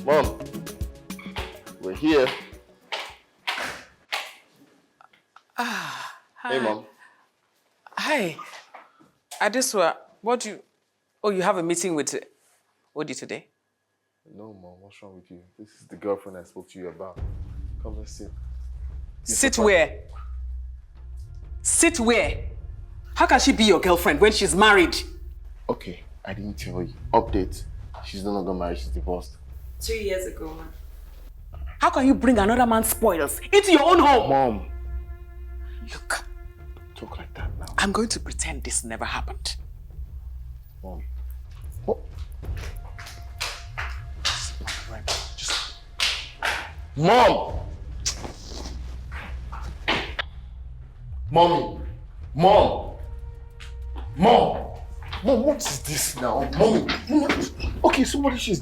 Mom, we're here. Hi. Hey, Mom. Hi. Adesua, what do you... Oh, you have a meeting with Odi today? No, Mom, what's wrong with you? This is the girlfriend I spoke to you about. Come, let's sit. Sit where? Sit where? How can she be your girlfriend when she's married? Okay, I didn't tell you. Update. She's no longer married, she's divorced. 2 years ago. How can you bring another man's spoils into your own home? Mom. Look. Don't talk like that now. I'm going to pretend this never happened. Mom. Oh. Just... Mom! Mommy! Mom! Mom! Mom, what is this now? Mommy! Okay, so what if she's